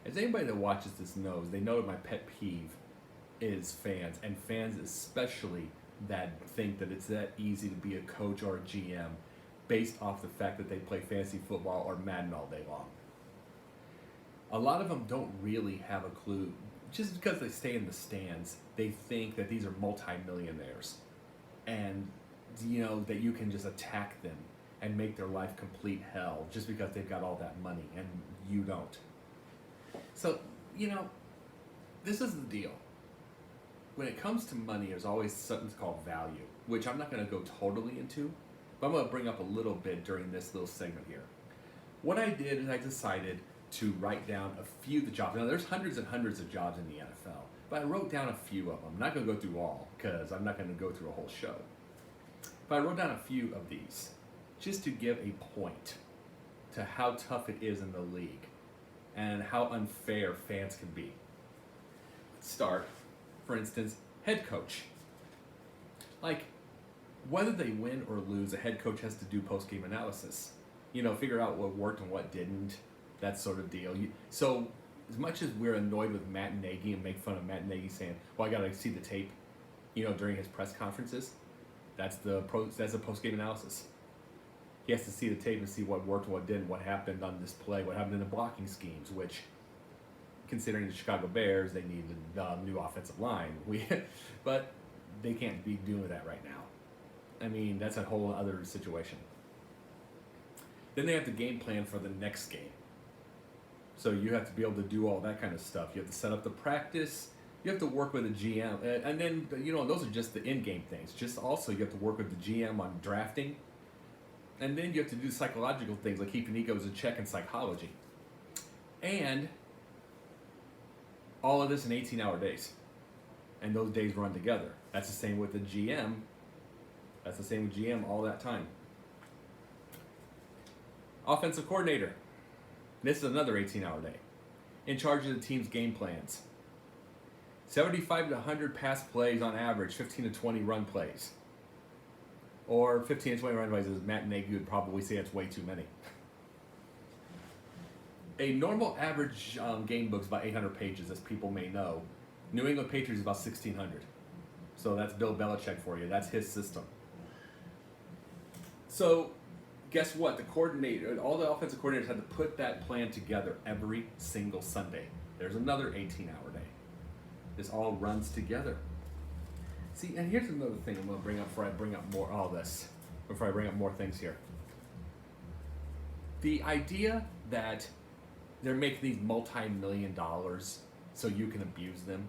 As anybody that watches this knows, they know that my pet peeve is fans, and fans especially that think that it's that easy to be a coach or a GM based off the fact that they play fantasy football or Madden all day long. A lot of them don't really have a clue. Just because they stay in the stands, they think that these are multimillionaires, and that you can just attack them and make their life complete hell just because they've got all that money and you don't. So, this is the deal. When it comes to money, there's always something called value, which I'm not going to go totally into, but I'm going to bring up a little bit during this little segment here. What I did is I decided to write down a few of the jobs. Now, there's hundreds and hundreds of jobs in the NFL, but I wrote down a few of them. I'm not going to go through all because I'm not going to go through a whole show. But I wrote down a few of these just to give a point to how tough it is in the league and how unfair fans can be. Let's start, for instance, head coach. Like, whether they win or lose, a head coach has to do post-game analysis. Figure out what worked and what didn't, that sort of deal. So, as much as we're annoyed with Matt Nagy and make fun of Matt Nagy saying, well, I got to see the tape, during his press conferences, that's the post-game analysis. He has to see the tape and see what worked, what didn't, what happened on this play, what happened in the blocking schemes, which, considering the Chicago Bears, they need a new offensive line. But they can't be doing that right now. I mean, that's a whole other situation. Then they have the game plan for the next game. So you have to be able to do all that kind of stuff. You have to set up the practice. You have to work with a GM. And then, those are just the in-game things. Just also, you have to work with the GM on drafting. And then you have to do psychological things like keeping egos in check and psychology. And all of this in 18-hour days. And those days run together. That's the same with the GM. That's the same with GM all that time. Offensive coordinator. This is another 18-hour day. In charge of the team's game plans. 75 to 100 pass plays on average, 15 to 20 run plays. Or 15 to 20 run plays, as Matt Nagy would probably say it's way too many. A normal average game book is about 800 pages, as people may know. New England Patriots is about 1,600. So that's Bill Belichick for you. That's his system. So guess what? All the offensive coordinators had to put that plan together every single Sunday. There's another 18-hour day. This all runs together. See, and here's another thing I'm going to bring up before I bring up more things here. The idea that they're making these multi-million dollars so you can abuse them,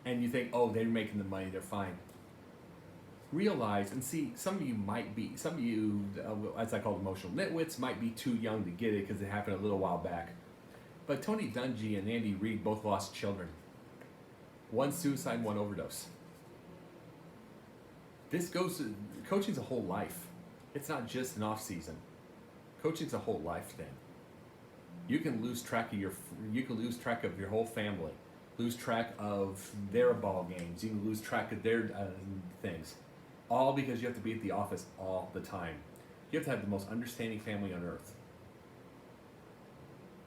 and you think, oh, they're making the money, they're fine. Realize and see, some of you, as I call them, emotional nitwits, might be too young to get it because it happened a little while back. But Tony Dungy and Andy Reid both lost children. One suicide, one overdose. Coaching's a whole life. It's not just an off season. Coaching's a whole life thing. You can lose track of your whole family, lose track of their ball games. You can lose track of their things, all because you have to be at the office all the time. You have to have the most understanding family on earth.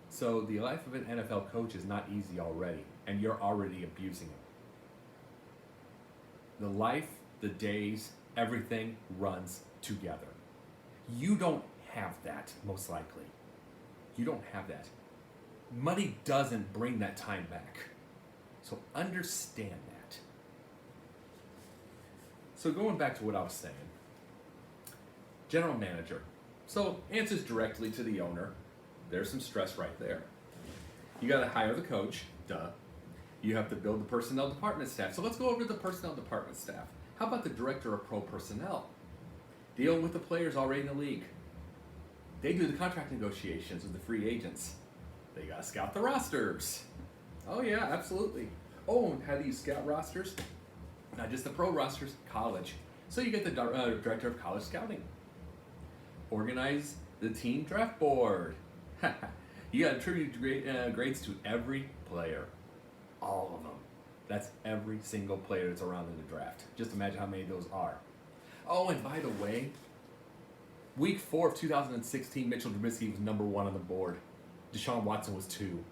So the life of an NFL coach is not easy already, and you're already abusing it. The life, the days, everything runs together. You don't have that, most likely. You don't have that. Money doesn't bring that time back. So understand that. So going back to what I was saying. General manager. So answers directly to the owner. There's some stress right there. You got to hire the coach. Duh. You have to build the personnel department staff. So let's go over to the personnel department staff. How about the director of pro personnel? Dealing with the players already in the league. They do the contract negotiations with the free agents. They got to scout the rosters. Oh yeah, absolutely. Oh, and how do you scout rosters? Not just the pro rosters, college. So you get the director of college scouting. Organize the team draft board. You got to attribute grades to every player. All of them. That's every single player that's around in the draft. Just imagine how many of those are. Oh, and by the way, week 4 of 2016, Mitchell Trubisky was number 1 on the board. Deshaun Watson was 2.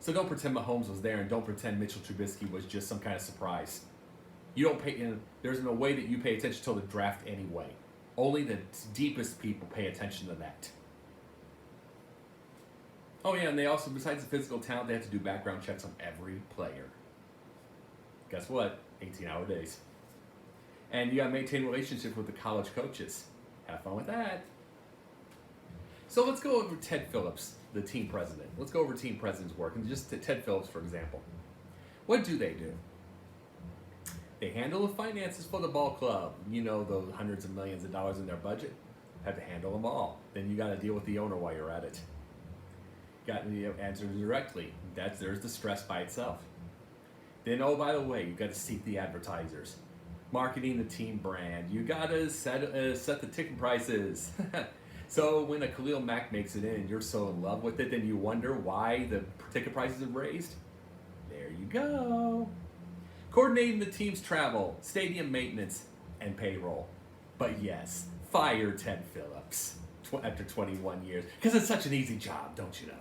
So don't pretend Mahomes was there, and don't pretend Mitchell Trubisky was just some kind of surprise. You don't pay. There's no way that you pay attention till the draft anyway. Only the deepest people pay attention to that. Oh yeah, and they also, besides the physical talent, they have to do background checks on every player. Guess what? 18-hour days. And you got to maintain relationships with the college coaches. Have fun with that. So let's go over Ted Phillips, the team president. Let's go over team president's work. And just Ted Phillips, for example. What do? They handle the finances for the ball club. You know, those hundreds of millions of dollars in their budget. Have to handle them all. Then you got to deal with the owner while you're at it. Got to answer directly. There's the stress by itself. Then, oh, by the way, you got to seek the advertisers. Marketing the team brand. You got to set the ticket prices. So when a Khalil Mack makes it in, you're so in love with it, then you wonder why the ticket prices have raised. There you go. Coordinating the team's travel, stadium maintenance, and payroll. But yes, fire Ted Phillips after 21 years. Because it's such an easy job, don't you know?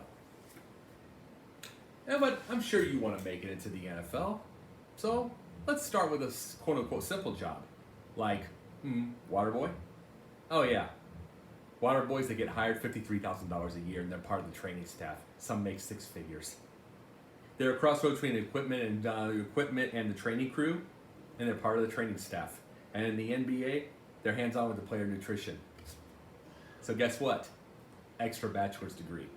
Yeah, but I'm sure you want to make it into the NFL. So let's start with a quote-unquote simple job. Like, water boy? Oh yeah. Water boys that get hired $53,000 a year and they're part of the training staff. Some make six figures. They're a crossroad between the equipment and the training crew, and they're part of the training staff. And in the NBA, they're hands-on with the player nutrition. So guess what? Extra bachelor's degree.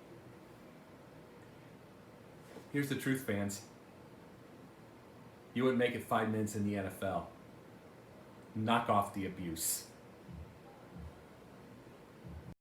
Here's the truth, fans. You wouldn't make it 5 minutes in the NFL. Knock off the abuse.